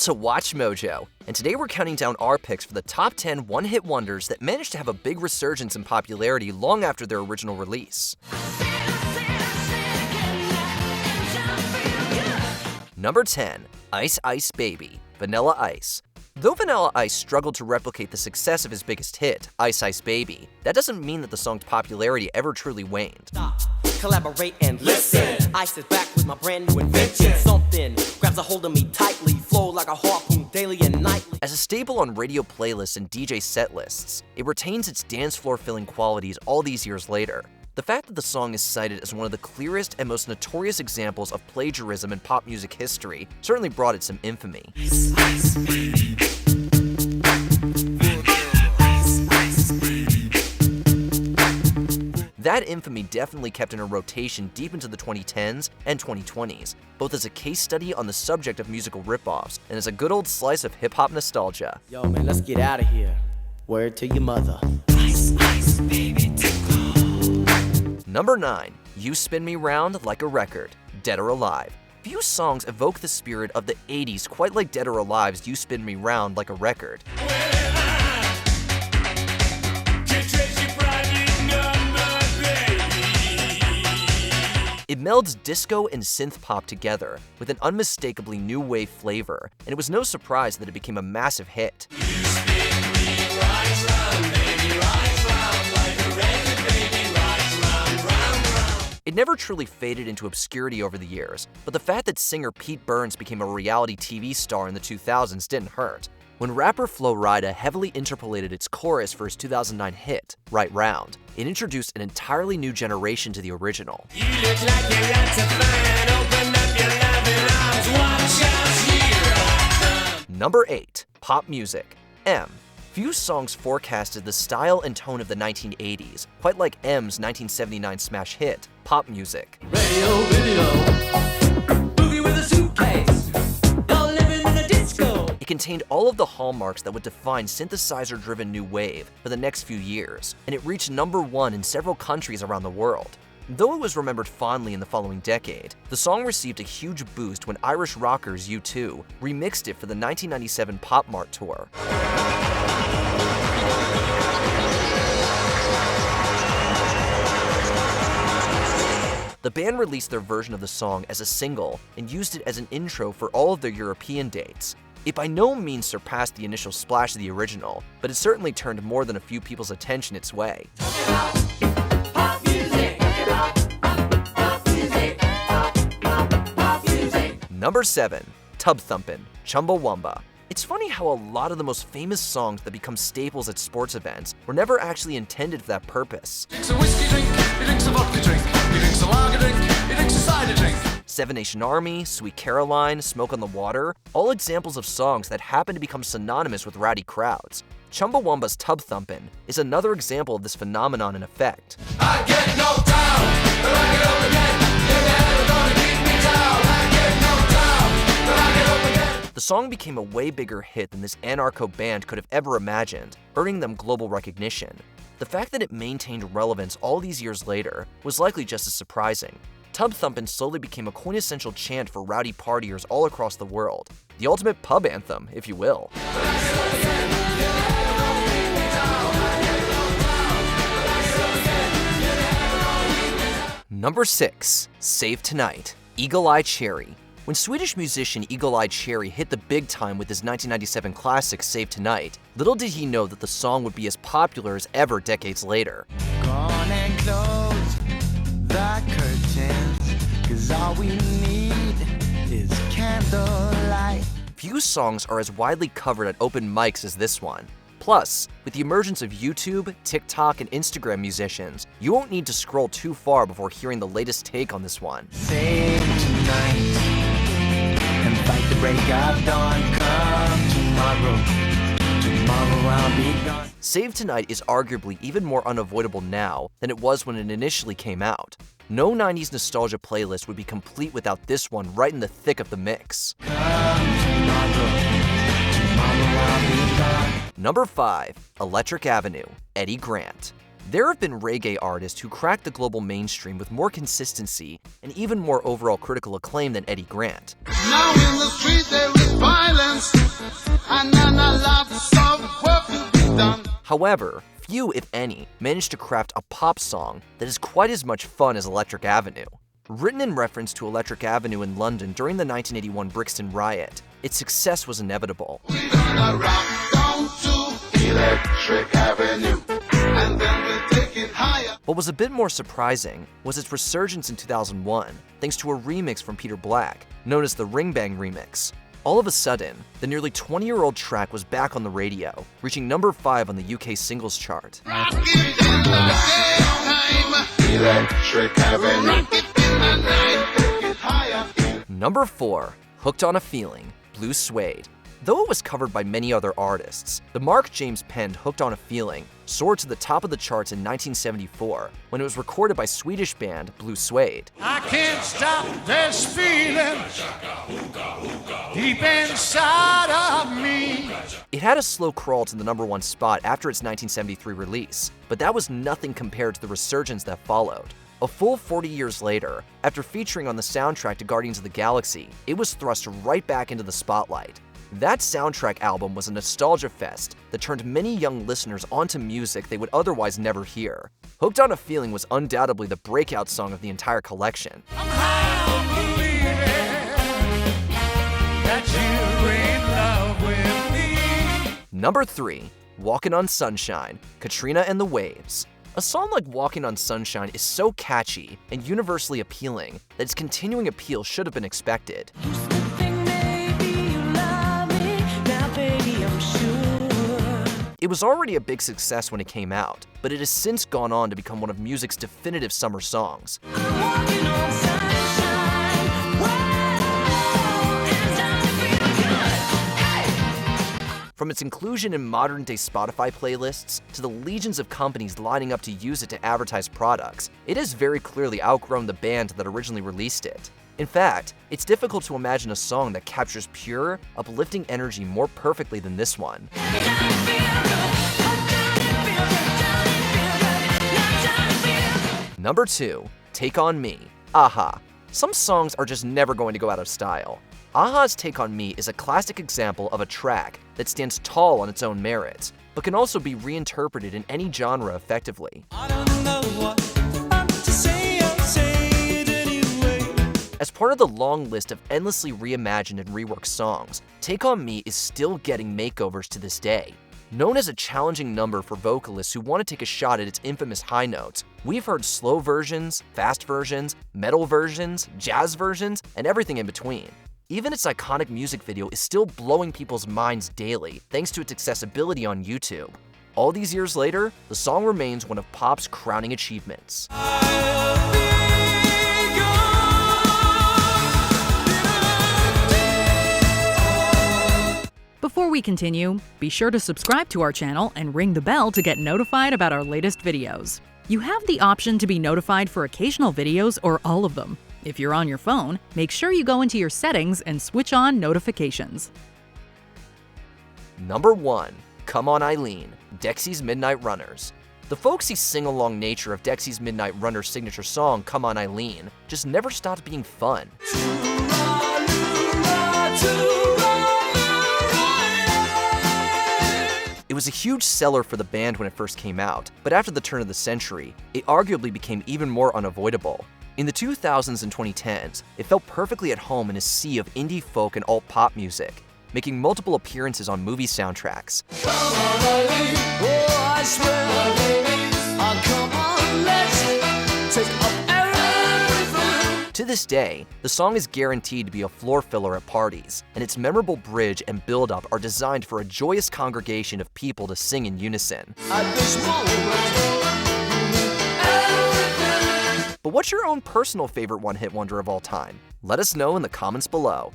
to Watch Mojo, and today we're counting down our picks for the top 10 one-hit wonders that managed to have a big resurgence in popularity long after their original release. Number 10. Ice Ice Baby, Vanilla Ice. Though Vanilla Ice struggled to replicate the success of his biggest hit, Ice Ice Baby, that doesn't mean that the song's popularity ever truly waned. Stop, collaborate and listen. I sit back with my brand new invention. Something grabs a hold of me tightly, flow like a harpoon daily and nightly. As a staple on radio playlists and DJ set lists, it retains its dance floor filling qualities all these years later. The fact that the song is cited as one of the clearest and most notorious examples of plagiarism in pop music history certainly brought it some infamy. That infamy definitely kept in a rotation deep into the 2010s and 2020s, both as a case study on the subject of musical ripoffs and as a good old slice of hip-hop nostalgia. Yo man, let's get out of here. Word to your mother. Ice, ice, baby, Number 9. You Spin Me Round Like a Record, Dead or Alive. Few songs evoke the spirit of the 80s quite like Dead or Alive's You Spin Me Round Like a Record. It melds disco and synth pop together with an unmistakably new wave flavor, and it was no surprise that it became a massive hit. It never truly faded into obscurity over the years, but the fact that singer Pete Burns became a reality TV star in the 2000s didn't hurt. When rapper Flo Rida heavily interpolated its chorus for his 2009 hit, Right Round, it introduced an entirely new generation to the original. You look like you're out to find. Open up your loving arms. Watch out here. Number 8. Pop Music, M. Few songs forecasted the style and tone of the 1980s, quite like M's 1979 smash hit, Pop Music. Radio, video, movie with a suitcase. Y'all living in a disco. It contained all of the hallmarks that would define synthesizer-driven new wave for the next few years, and it reached number 1 in several countries around the world. Though it was remembered fondly in the following decade, the song received a huge boost when Irish rockers U2 remixed it for the 1997 Pop Mart tour. The band released their version of the song as a single and used it as an intro for all of their European dates. It by no means surpassed the initial splash of the original, but it certainly turned more than a few people's attention its way. Number 7. Tub Thumpin', Chumbawamba. It's funny how a lot of the most famous songs that become staples at sports events were never actually intended for that purpose. He drinks a whiskey drink, he drinks a vodka drink, he drinks a lager drink, he drinks a cider drink. Seven Nation Army, Sweet Caroline, Smoke on the Water, all examples of songs that happen to become synonymous with rowdy crowds. Chumbawamba's Tub Thumpin' is another example of this phenomenon in effect. I get knocked down, but I get up again. You're never gonna keep me down. I get knocked down, but I get up again. The song became a way bigger hit than this anarcho band could have ever imagined, earning them global recognition. The fact that it maintained relevance all these years later was likely just as surprising. Tub Thumpin' slowly became a quintessential chant for rowdy partiers all across the world. The ultimate pub anthem, if you will. Number 6. Save Tonight, Eagle Eye Cherry. When Swedish musician Eagle Eye Cherry hit the big time with his 1997 classic Save Tonight, little did he know that the song would be as popular as ever decades later. Go on and close the curtains, 'cause all we need is candlelight. Few songs are as widely covered at open mics as this one. Plus, with the emergence of YouTube, TikTok, and Instagram musicians, you won't need to scroll too far before hearing the latest take on this one. Save tonight and fight the break of dawn. Come tomorrow I'll be gone. Save Tonight is arguably even more unavoidable now than it was when it initially came out. No 90s nostalgia playlist would be complete without this one right in the thick of the mix. Tomorrow I'll be gone. Number 5. Electric Avenue, Eddie Grant. There have been reggae artists who cracked the global mainstream with more consistency and even more overall critical acclaim than Eddie Grant. Now in the street there is violence. and then a lots of work to be done. However, few, if any, managed to craft a pop song that is quite as much fun as Electric Avenue. Written in reference to Electric Avenue in London during the 1981 Brixton riot, its success was inevitable. We're gonna rock down to Electric Avenue, and then we'll take it higher. What was a bit more surprising was its resurgence in 2001, thanks to a remix from Peter Black, known as the Ring Bang remix. All of a sudden, the nearly 20-year-old track was back on the radio, reaching number 5 on the UK singles chart. Rock it in the daytime, Electric Avenue. Rock it in the night, take it higher. Number 4, Hooked on a Feeling, Blue Suede. Though it was covered by many other artists, the Mark James penned Hooked on a Feeling soared to the top of the charts in 1974 when it was recorded by Swedish band Blue Suede. I can't stop this feeling deep inside of me. It had a slow crawl to the number 1 spot after its 1973 release, but that was nothing compared to the resurgence that followed. A full 40 years later, after featuring on the soundtrack to Guardians of the Galaxy, it was thrust right back into the spotlight. That soundtrack album was a nostalgia fest that turned many young listeners onto music they would otherwise never hear. Hooked on a Feeling was undoubtedly the breakout song of the entire collection. I'm high on believing that you're in love with me. Number 3, Walkin' on Sunshine, Katrina and the Waves. A song like Walkin' on Sunshine is so catchy and universally appealing that its continuing appeal should have been expected. It was already a big success when it came out, but it has since gone on to become one of music's definitive summer songs. From its inclusion in modern-day Spotify playlists to the legions of companies lining up to use it to advertise products, it has very clearly outgrown the band that originally released it. In fact, it's difficult to imagine a song that captures pure, uplifting energy more perfectly than this one. Number 2, Take On Me, Aha. Some songs are just never going to go out of style. Aha's Take On Me is a classic example of a track that stands tall on its own merits, but can also be reinterpreted in any genre effectively. As part of the long list of endlessly reimagined and reworked songs, Take On Me is still getting makeovers to this day. Known as a challenging number for vocalists who want to take a shot at its infamous high notes, we've heard slow versions, fast versions, metal versions, jazz versions, and everything in between. Even its iconic music video is still blowing people's minds daily thanks to its accessibility on YouTube. All these years later, the song remains one of pop's crowning achievements. Before we continue, be sure to subscribe to our channel and ring the bell to get notified about our latest videos. You have the option to be notified for occasional videos or all of them. If you're on your phone, make sure you go into your settings and switch on notifications. Number 1, Come On Eileen, Dexy's Midnight Runners. The folksy sing-along nature of Dexy's Midnight Runners' signature song, Come On Eileen, just never stopped being fun. It was a huge seller for the band when it first came out, but after the turn of the century, it arguably became even more unavoidable. In the 2000s and 2010s, it felt perfectly at home in a sea of indie folk and alt-pop music, making multiple appearances on movie soundtracks. To this day, the song is guaranteed to be a floor filler at parties, and its memorable bridge and build-up are designed for a joyous congregation of people to sing in unison. But what's your own personal favorite one-hit wonder of all time? Let us know in the comments below.